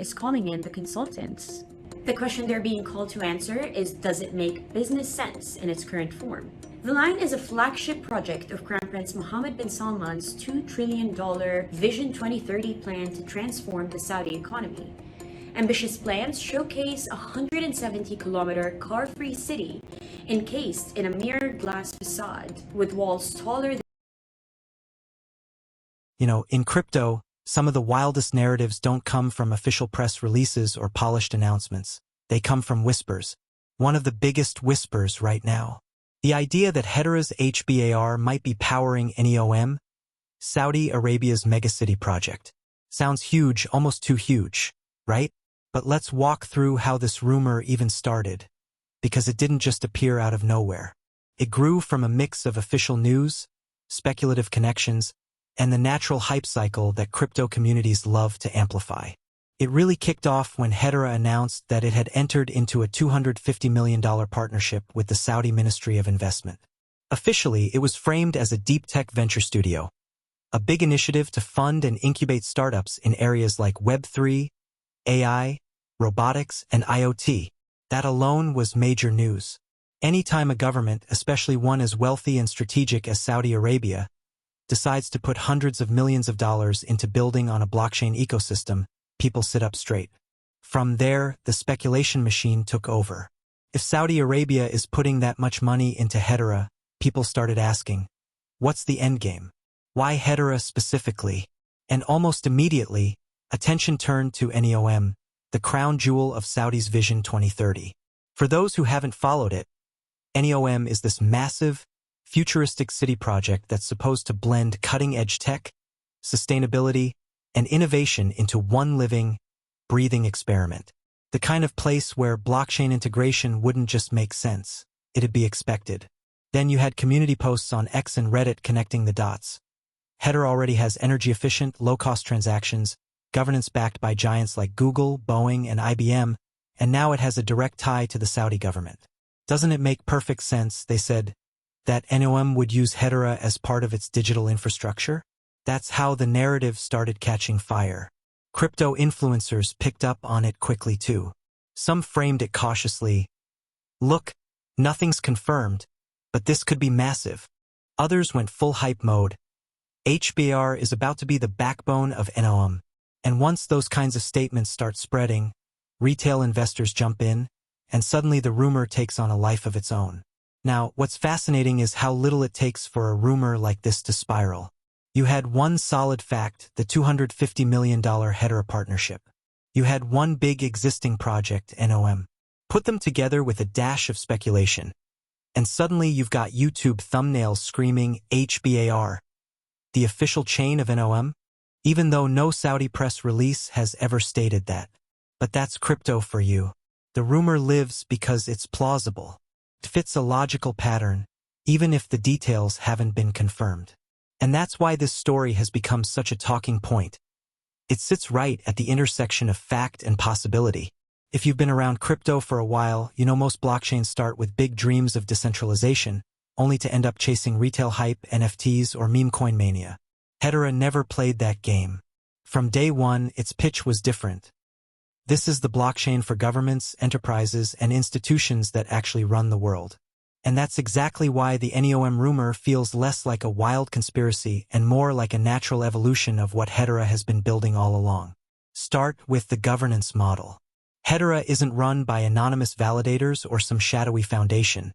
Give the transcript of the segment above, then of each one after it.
is calling in the consultants. The question they're being called to answer is, does it make business sense in its current form? The line is a flagship project of Crown Prince Mohammed bin Salman's $2 trillion Vision 2030 plan to transform the Saudi economy. Ambitious plans showcase a 170-kilometer car-free city encased in a mirrored glass facade with walls taller than... In crypto, some of the wildest narratives don't come from official press releases or polished announcements. They come from whispers. One of the biggest whispers right now. The idea that Hedera's HBAR might be powering Neom, Saudi Arabia's megacity project. Sounds huge, almost too huge, right? But let's walk through how this rumor even started, because it didn't just appear out of nowhere. It grew from a mix of official news, speculative connections, and the natural hype cycle that crypto communities love to amplify. It really kicked off when Hedera announced that it had entered into a $250 million partnership with the Saudi Ministry of Investment. Officially, it was framed as a deep tech venture studio, a big initiative to fund and incubate startups in areas like Web3, AI, robotics, and IoT. That alone was major news. Anytime a government, especially one as wealthy and strategic as Saudi Arabia, decides to put hundreds of millions of dollars into building on a blockchain ecosystem, people sit up straight. From there, the speculation machine took over. If Saudi Arabia is putting that much money into Hedera, people started asking, what's the endgame? Why Hedera specifically? And almost immediately, attention turned to Neom, the crown jewel of Saudi's Vision 2030. For those who haven't followed it, Neom is this massive, futuristic city project that's supposed to blend cutting-edge tech, sustainability, and innovation into one living, breathing experiment. The kind of place where blockchain integration wouldn't just make sense, it'd be expected. Then you had community posts on X and Reddit connecting the dots. Hedera already has energy-efficient, low-cost transactions, governance backed by giants like Google, Boeing, and IBM, and now it has a direct tie to the Saudi government. Doesn't it make perfect sense, they said, that Neom would use Hedera as part of its digital infrastructure? That's how the narrative started catching fire. Crypto influencers picked up on it quickly too. Some framed it cautiously. Look, nothing's confirmed, but this could be massive. Others went full hype mode. HBAR is about to be the backbone of Neom. And once those kinds of statements start spreading, retail investors jump in, and suddenly the rumor takes on a life of its own. Now, what's fascinating is how little it takes for a rumor like this to spiral. You had one solid fact, the $250 million Hedera partnership. You had one big existing project, Neom. Put them together with a dash of speculation. And suddenly you've got YouTube thumbnails screaming HBAR, the official chain of Neom, even though no Saudi press release has ever stated that. But that's crypto for you. The rumor lives because it's plausible. It fits a logical pattern, even if the details haven't been confirmed. And that's why this story has become such a talking point. It sits right at the intersection of fact and possibility. If you've been around crypto for a while, you know most blockchains start with big dreams of decentralization, only to end up chasing retail hype, NFTs, or meme coin mania. Hedera never played that game. From day one, its pitch was different. This is the blockchain for governments, enterprises, and institutions that actually run the world. And that's exactly why the Neom rumor feels less like a wild conspiracy and more like a natural evolution of what Hedera has been building all along. Start with the governance model. Hedera isn't run by anonymous validators or some shadowy foundation.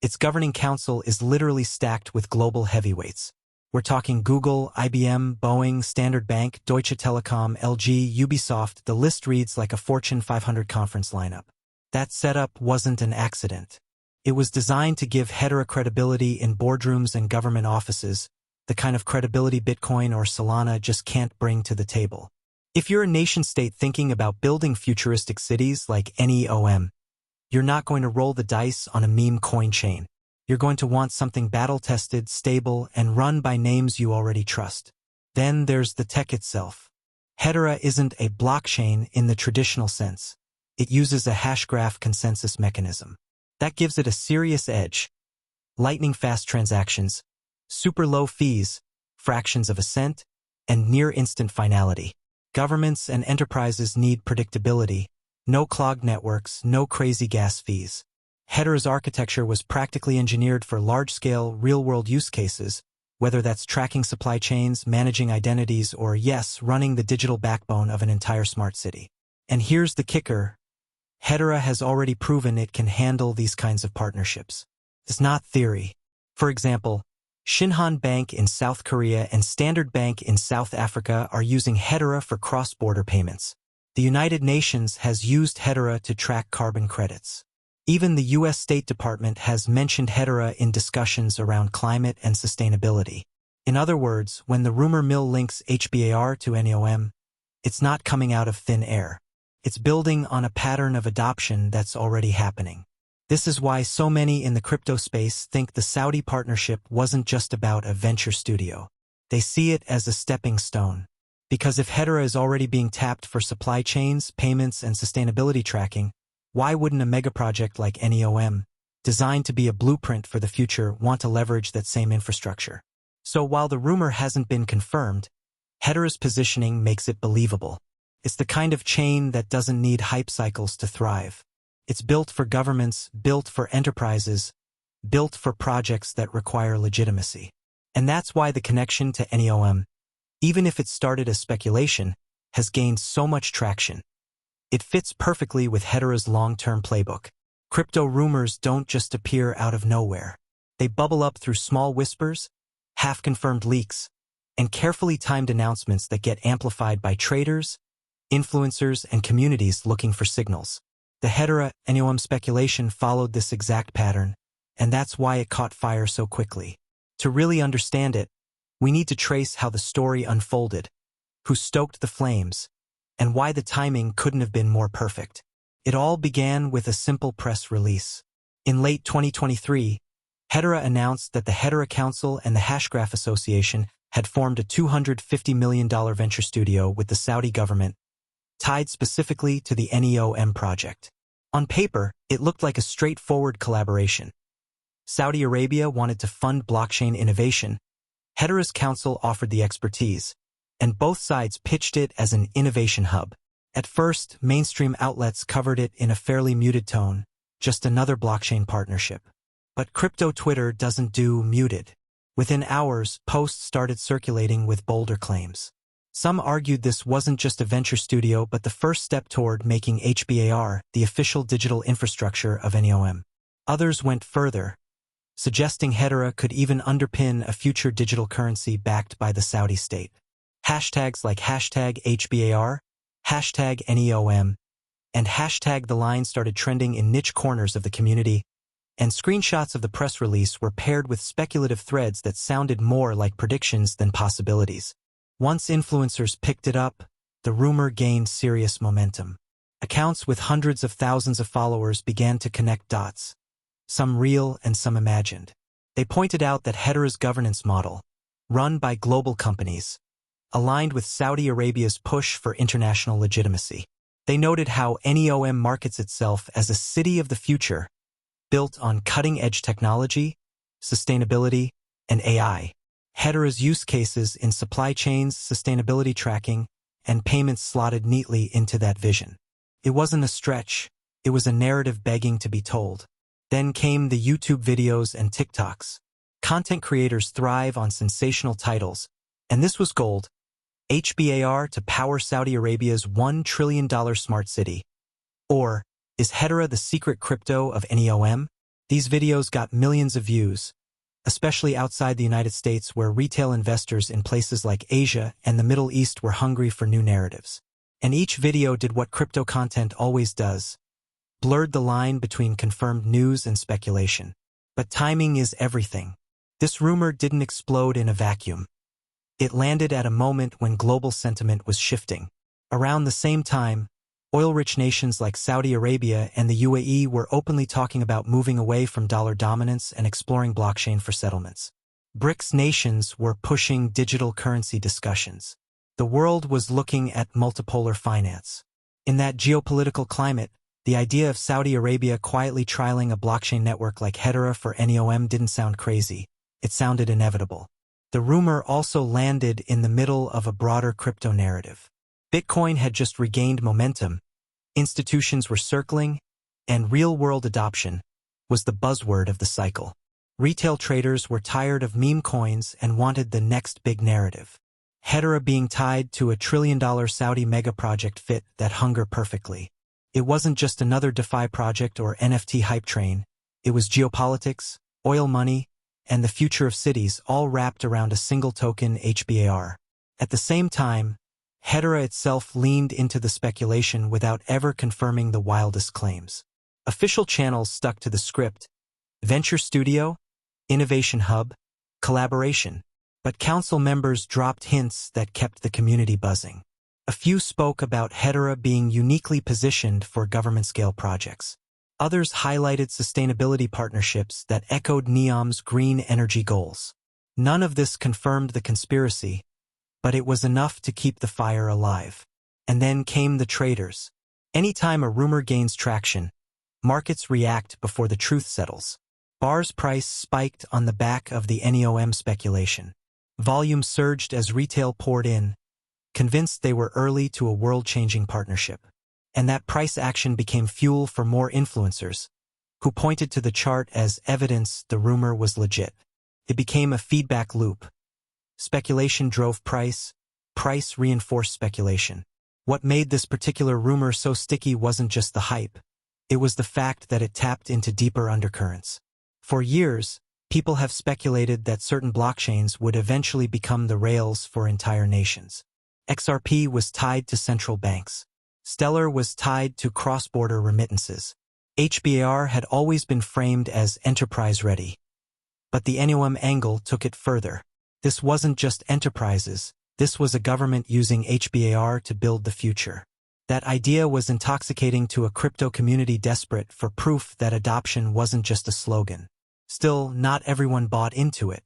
Its governing council is literally stacked with global heavyweights. We're talking Google, IBM, Boeing, Standard Bank, Deutsche Telekom, LG, Ubisoft. The list reads like a Fortune 500 conference lineup. That setup wasn't an accident. It was designed to give Hedera credibility in boardrooms and government offices, the kind of credibility Bitcoin or Solana just can't bring to the table. If you're a nation-state thinking about building futuristic cities like Neom, you're not going to roll the dice on a meme coin chain. You're going to want something battle-tested, stable, and run by names you already trust. Then there's the tech itself. Hedera isn't a blockchain in the traditional sense. It uses a Hashgraph consensus mechanism. That gives it a serious edge. Lightning-fast transactions, super low fees, fractions of a cent, and near-instant finality. Governments and enterprises need predictability. No clogged networks, no crazy gas fees. Hedera's architecture was practically engineered for large-scale, real-world use cases, whether that's tracking supply chains, managing identities, or, yes, running the digital backbone of an entire smart city. And here's the kicker. Hedera has already proven it can handle these kinds of partnerships. It's not theory. For example, Shinhan Bank in South Korea and Standard Bank in South Africa are using Hedera for cross-border payments. The United Nations has used Hedera to track carbon credits. Even the U.S. State Department has mentioned Hedera in discussions around climate and sustainability. In other words, when the rumor mill links HBAR to Neom, it's not coming out of thin air. It's building on a pattern of adoption that's already happening. This is why so many in the crypto space think the Saudi partnership wasn't just about a venture studio. They see it as a stepping stone. Because if Hedera is already being tapped for supply chains, payments, and sustainability tracking, why wouldn't a megaproject like Neom, designed to be a blueprint for the future, want to leverage that same infrastructure? So while the rumor hasn't been confirmed, Hedera's positioning makes it believable. It's the kind of chain that doesn't need hype cycles to thrive. It's built for governments, built for enterprises, built for projects that require legitimacy. And that's why the connection to Neom, even if it started as speculation, has gained so much traction. It fits perfectly with Hedera's long-term playbook. Crypto rumors don't just appear out of nowhere. They bubble up through small whispers, half-confirmed leaks, and carefully timed announcements that get amplified by traders, influencers, and communities looking for signals. The Hedera Neom speculation followed this exact pattern, and that's why it caught fire so quickly. To really understand it, we need to trace how the story unfolded, who stoked the flames, and why the timing couldn't have been more perfect. It all began with a simple press release. In late 2023, Hedera announced that the Hedera Council and the Hashgraph Association had formed a $250 million venture studio with the Saudi government, tied specifically to the Neom project. On paper, it looked like a straightforward collaboration. Saudi Arabia wanted to fund blockchain innovation. Hedera's council offered the expertise, and both sides pitched it as an innovation hub. At first, mainstream outlets covered it in a fairly muted tone, just another blockchain partnership. But crypto Twitter doesn't do muted. Within hours, posts started circulating with bolder claims. Some argued this wasn't just a venture studio but the first step toward making HBAR the official digital infrastructure of Neom. Others went further, suggesting Hedera could even underpin a future digital currency backed by the Saudi state. Hashtags like #HBAR, #Neom, and #The Line started trending in niche corners of the community, and screenshots of the press release were paired with speculative threads that sounded more like predictions than possibilities. Once influencers picked it up, the rumor gained serious momentum. Accounts with hundreds of thousands of followers began to connect dots, some real and some imagined. They pointed out that Hedera's governance model, run by global companies, aligned with Saudi Arabia's push for international legitimacy. They noted how Neom markets itself as a city of the future, built on cutting-edge technology, sustainability, and AI. Hedera's use cases in supply chains, sustainability tracking, and payments slotted neatly into that vision. It wasn't a stretch, it was a narrative begging to be told. Then came the YouTube videos and TikToks. Content creators thrive on sensational titles, and this was gold. HBAR to power Saudi Arabia's $1 trillion smart city. Or, is Hedera the secret crypto of Neom? These videos got millions of views, especially outside the United States where retail investors in places like Asia and the Middle East were hungry for new narratives. And each video did what crypto content always does, blurred the line between confirmed news and speculation. But timing is everything. This rumor didn't explode in a vacuum. It landed at a moment when global sentiment was shifting. Around the same time, oil-rich nations like Saudi Arabia and the UAE were openly talking about moving away from dollar dominance and exploring blockchain for settlements. BRICS nations were pushing digital currency discussions. The world was looking at multipolar finance. In that geopolitical climate, the idea of Saudi Arabia quietly trialing a blockchain network like Hedera for Neom didn't sound crazy. It sounded inevitable. The rumor also landed in the middle of a broader crypto narrative. Bitcoin had just regained momentum, institutions were circling, and real-world adoption was the buzzword of the cycle. Retail traders were tired of meme coins and wanted the next big narrative. Hedera being tied to a $1 trillion Saudi mega-project fit that hunger perfectly. It wasn't just another DeFi project or NFT hype train, it was geopolitics, oil money, and the future of cities all wrapped around a single token HBAR. At the same time, Hedera itself leaned into the speculation without ever confirming the wildest claims. Official channels stuck to the script: Venture Studio, Innovation Hub, Collaboration. But council members dropped hints that kept the community buzzing. A few spoke about Hedera being uniquely positioned for government-scale projects. Others highlighted sustainability partnerships that echoed Neom's green energy goals. None of this confirmed the conspiracy, but it was enough to keep the fire alive. And then came the traders. Anytime a rumor gains traction, markets react before the truth settles. BAR's price spiked on the back of the Neom speculation. Volume surged as retail poured in, convinced they were early to a world-changing partnership. And that price action became fuel for more influencers, who pointed to the chart as evidence the rumor was legit. It became a feedback loop. Speculation drove price reinforced speculation. What made this particular rumor so sticky wasn't just the hype. It was the fact that it tapped into deeper undercurrents. For years, people have speculated that certain blockchains would eventually become the rails for entire nations. XRP was tied to central banks. Stellar was tied to cross-border remittances. HBAR had always been framed as enterprise-ready. But the Neom angle took it further. This wasn't just enterprises, this was a government using HBAR to build the future. That idea was intoxicating to a crypto community desperate for proof that adoption wasn't just a slogan. Still, not everyone bought into it.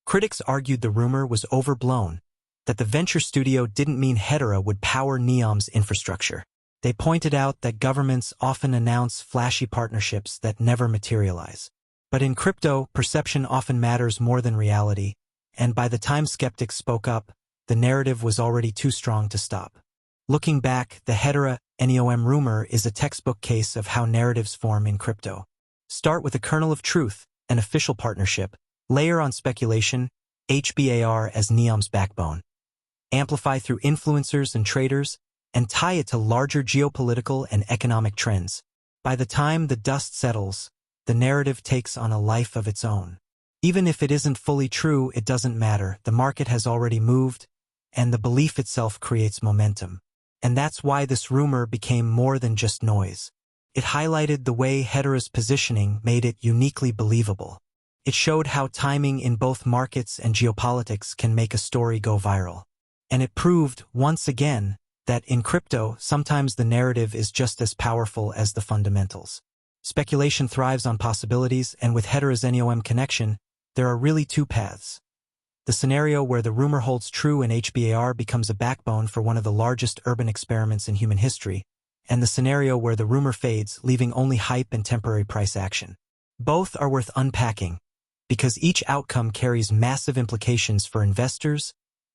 Critics argued the rumor was overblown, that the venture studio didn't mean Hedera would power Neom's infrastructure. They pointed out that governments often announce flashy partnerships that never materialize. But in crypto, perception often matters more than reality, and by the time skeptics spoke up, the narrative was already too strong to stop. Looking back, the Hedera Neom rumor is a textbook case of how narratives form in crypto. Start with a kernel of truth, an official partnership, layer on speculation, HBAR as Neom's backbone. Amplify through influencers and traders, and tie it to larger geopolitical and economic trends. By the time the dust settles, the narrative takes on a life of its own. Even if it isn't fully true, it doesn't matter. The market has already moved, and the belief itself creates momentum. And that's why this rumor became more than just noise. It highlighted the way Hedera's positioning made it uniquely believable. It showed how timing in both markets and geopolitics can make a story go viral. And it proved, once again, that in crypto, sometimes the narrative is just as powerful as the fundamentals. Speculation thrives on possibilities, and with Hedera's Neom connection, there are really two paths. The scenario where the rumor holds true and HBAR becomes a backbone for one of the largest urban experiments in human history, and the scenario where the rumor fades, leaving only hype and temporary price action. Both are worth unpacking, because each outcome carries massive implications for investors,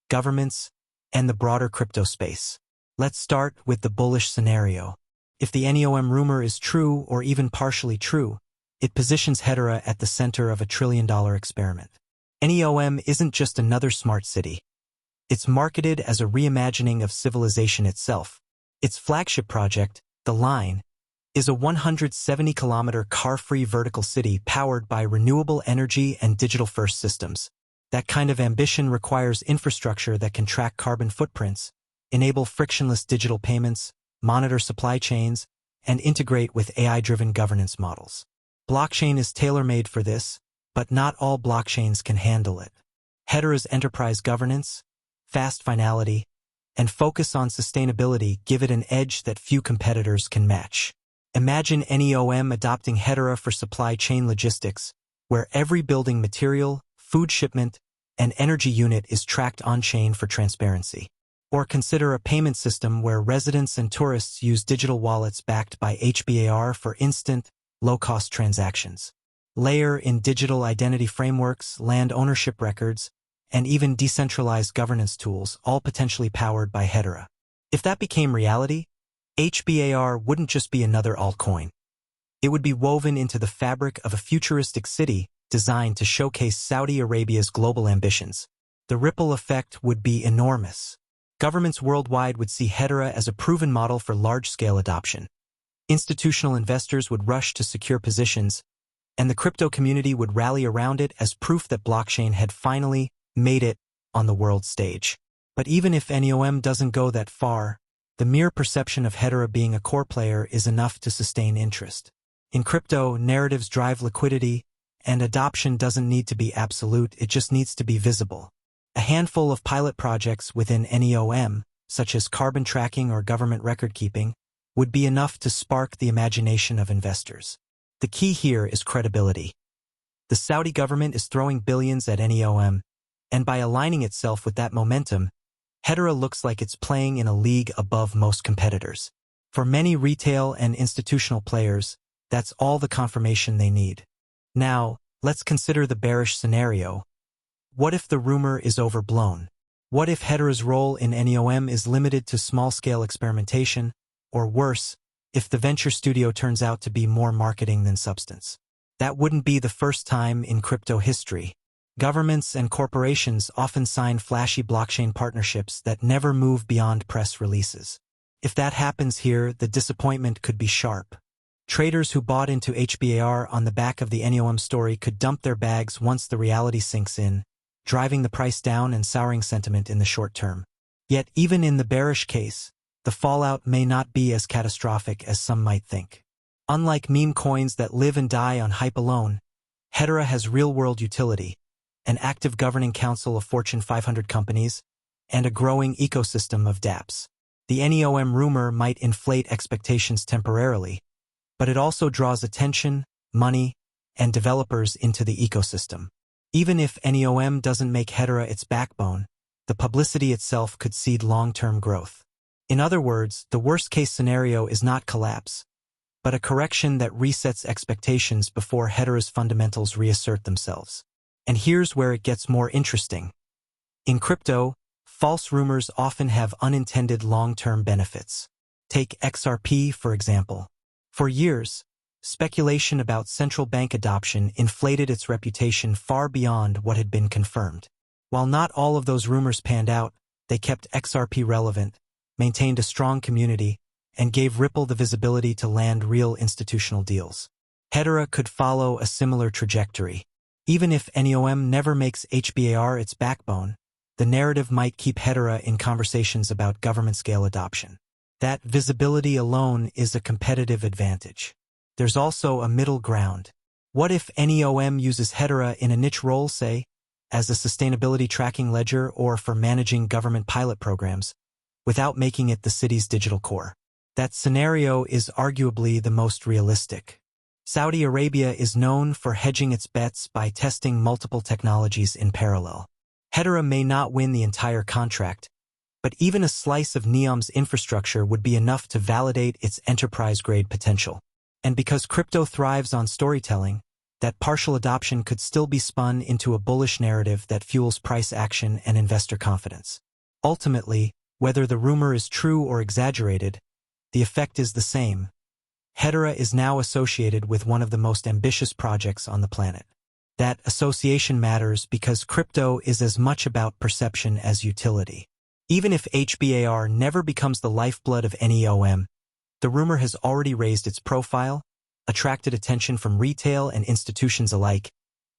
governments, and the broader crypto space. Let's start with the bullish scenario. If the Neom rumor is true or even partially true, it positions Hedera at the center of a $1 trillion experiment. Neom isn't just another smart city. It's marketed as a reimagining of civilization itself. Its flagship project, The Line, is a 170-kilometer car-free vertical city powered by renewable energy and digital-first systems. That kind of ambition requires infrastructure that can track carbon footprints, enable frictionless digital payments, monitor supply chains, and integrate with AI-driven governance models. Blockchain is tailor-made for this, but not all blockchains can handle it. Hedera's enterprise governance, fast finality, and focus on sustainability give it an edge that few competitors can match. Imagine Neom adopting Hedera for supply chain logistics, where every building material, food shipment, and energy unit is tracked on-chain for transparency. Or consider a payment system where residents and tourists use digital wallets backed by HBAR for instant, low-cost transactions. Layer in digital identity frameworks, land ownership records, and even decentralized governance tools, all potentially powered by Hedera. If that became reality, HBAR wouldn't just be another altcoin. It would be woven into the fabric of a futuristic city designed to showcase Saudi Arabia's global ambitions. The ripple effect would be enormous. Governments worldwide would see Hedera as a proven model for large-scale adoption. Institutional investors would rush to secure positions, and the crypto community would rally around it as proof that blockchain had finally made it on the world stage. But even if Neom doesn't go that far, the mere perception of Hedera being a core player is enough to sustain interest. In crypto, narratives drive liquidity, and adoption doesn't need to be absolute, it just needs to be visible. A handful of pilot projects within Neom, such as carbon tracking or government record-keeping, would be enough to spark the imagination of investors. The key here is credibility. The Saudi government is throwing billions at Neom, and by aligning itself with that momentum, Hedera looks like it's playing in a league above most competitors. For many retail and institutional players, that's all the confirmation they need. Now, let's consider the bearish scenario. What if the rumor is overblown? What if Hedera's role in Neom is limited to small-scale experimentation, or worse, if the venture studio turns out to be more marketing than substance? That wouldn't be the first time in crypto history. Governments and corporations often sign flashy blockchain partnerships that never move beyond press releases. If that happens here, the disappointment could be sharp. Traders who bought into HBAR on the back of the Neom story could dump their bags once the reality sinks in, driving the price down and souring sentiment in the short term. Yet even in the bearish case, the fallout may not be as catastrophic as some might think. Unlike meme coins that live and die on hype alone, Hedera has real-world utility, an active governing council of Fortune 500 companies, and a growing ecosystem of dApps. The Neom rumor might inflate expectations temporarily, but it also draws attention, money, and developers into the ecosystem. Even if Neom doesn't make Hedera its backbone, the publicity itself could seed long-term growth. In other words, the worst-case scenario is not collapse, but a correction that resets expectations before Hedera's fundamentals reassert themselves. And here's where it gets more interesting. In crypto, false rumors often have unintended long-term benefits. Take XRP, for example. For years, speculation about central bank adoption inflated its reputation far beyond what had been confirmed. While not all of those rumors panned out, they kept XRP relevant, maintained a strong community, and gave Ripple the visibility to land real institutional deals. Hedera could follow a similar trajectory. Even if Neom never makes HBAR its backbone, the narrative might keep Hedera in conversations about government-scale adoption. That visibility alone is a competitive advantage. There's also a middle ground. What if Neom uses Hedera in a niche role, say, as a sustainability tracking ledger or for managing government pilot programs, without making it the city's digital core? That scenario is arguably the most realistic. Saudi Arabia is known for hedging its bets by testing multiple technologies in parallel. Hedera may not win the entire contract, but even a slice of Neom's infrastructure would be enough to validate its enterprise-grade potential. And because crypto thrives on storytelling, that partial adoption could still be spun into a bullish narrative that fuels price action and investor confidence. Ultimately, whether the rumor is true or exaggerated, the effect is the same. Hedera is now associated with one of the most ambitious projects on the planet. That association matters because crypto is as much about perception as utility. Even if HBAR never becomes the lifeblood of Neom, the rumor has already raised its profile, attracted attention from retail and institutions alike,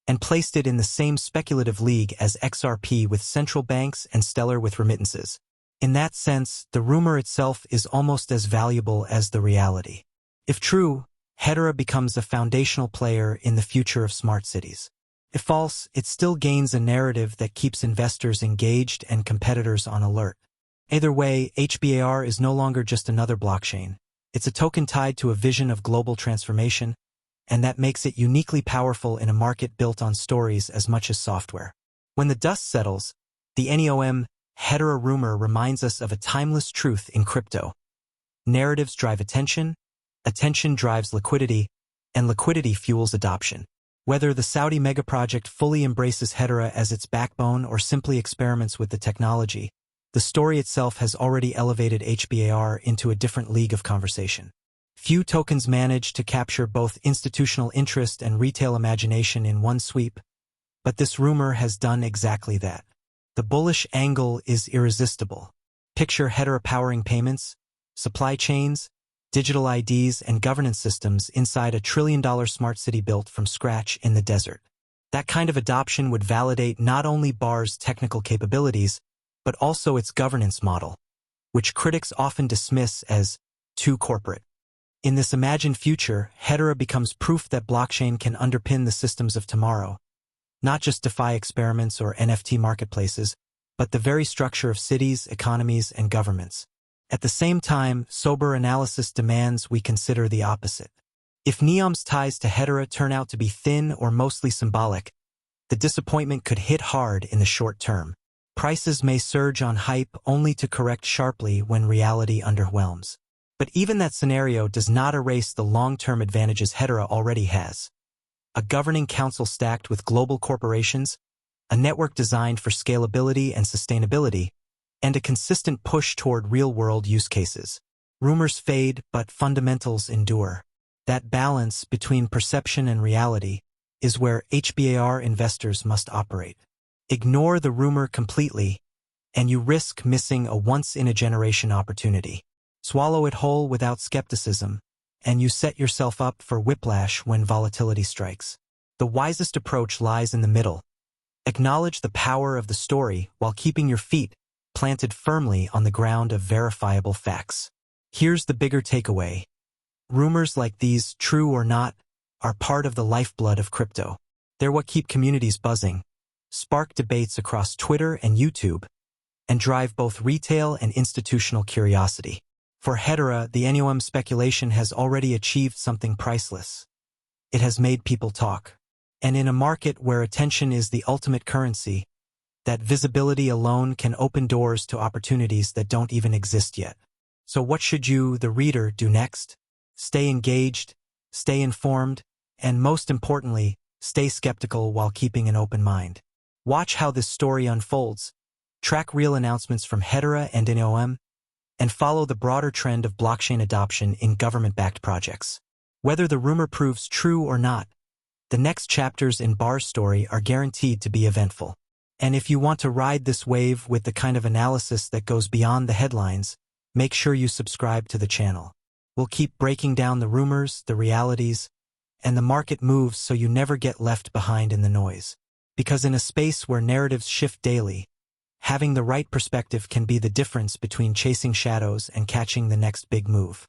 and placed it in the same speculative league as XRP with central banks and Stellar with remittances. In that sense, the rumor itself is almost as valuable as the reality. If true, Hedera becomes a foundational player in the future of smart cities. If false, it still gains a narrative that keeps investors engaged and competitors on alert. Either way, HBAR is no longer just another blockchain. It's a token tied to a vision of global transformation, and that makes it uniquely powerful in a market built on stories as much as software. When the dust settles, the Neom Hedera rumor reminds us of a timeless truth in crypto. Narratives drive attention drives liquidity, and liquidity fuels adoption. Whether the Saudi megaproject fully embraces Hedera as its backbone or simply experiments with the technology, the story itself has already elevated HBAR into a different league of conversation. Few tokens manage to capture both institutional interest and retail imagination in one sweep, but this rumor has done exactly that. The bullish angle is irresistible. Picture Hedera powering payments, supply chains, digital IDs, and governance systems inside a trillion-dollar smart city built from scratch in the desert. That kind of adoption would validate not only BAR's technical capabilities, but also its governance model, which critics often dismiss as too corporate. In this imagined future, Hedera becomes proof that blockchain can underpin the systems of tomorrow, not just DeFi experiments or NFT marketplaces, but the very structure of cities, economies, and governments. At the same time, sober analysis demands we consider the opposite. If Neom's ties to Hedera turn out to be thin or mostly symbolic, the disappointment could hit hard in the short term. Prices may surge on hype only to correct sharply when reality underwhelms. But even that scenario does not erase the long-term advantages Hedera already has. A governing council stacked with global corporations, a network designed for scalability and sustainability, and a consistent push toward real-world use cases. Rumors fade, but fundamentals endure. That balance between perception and reality is where HBAR investors must operate. Ignore the rumor completely, and you risk missing a once-in-a-generation opportunity. Swallow it whole without skepticism, and you set yourself up for whiplash when volatility strikes. The wisest approach lies in the middle. Acknowledge the power of the story while keeping your feet planted firmly on the ground of verifiable facts. Here's the bigger takeaway. Rumors like these, true or not, are part of the lifeblood of crypto. They're what keep communities buzzing, spark debates across Twitter and YouTube, and drive both retail and institutional curiosity. For Hedera, the Neom speculation has already achieved something priceless. It has made people talk. And in a market where attention is the ultimate currency, that visibility alone can open doors to opportunities that don't even exist yet. So what should you, the reader, do next? Stay engaged, stay informed, and most importantly, stay skeptical while keeping an open mind. Watch how this story unfolds, track real announcements from Hedera and Neom, and follow the broader trend of blockchain adoption in government-backed projects. Whether the rumor proves true or not, the next chapters in BAR's story are guaranteed to be eventful. And if you want to ride this wave with the kind of analysis that goes beyond the headlines, make sure you subscribe to the channel. We'll keep breaking down the rumors, the realities, and the market moves so you never get left behind in the noise. Because in a space where narratives shift daily, having the right perspective can be the difference between chasing shadows and catching the next big move.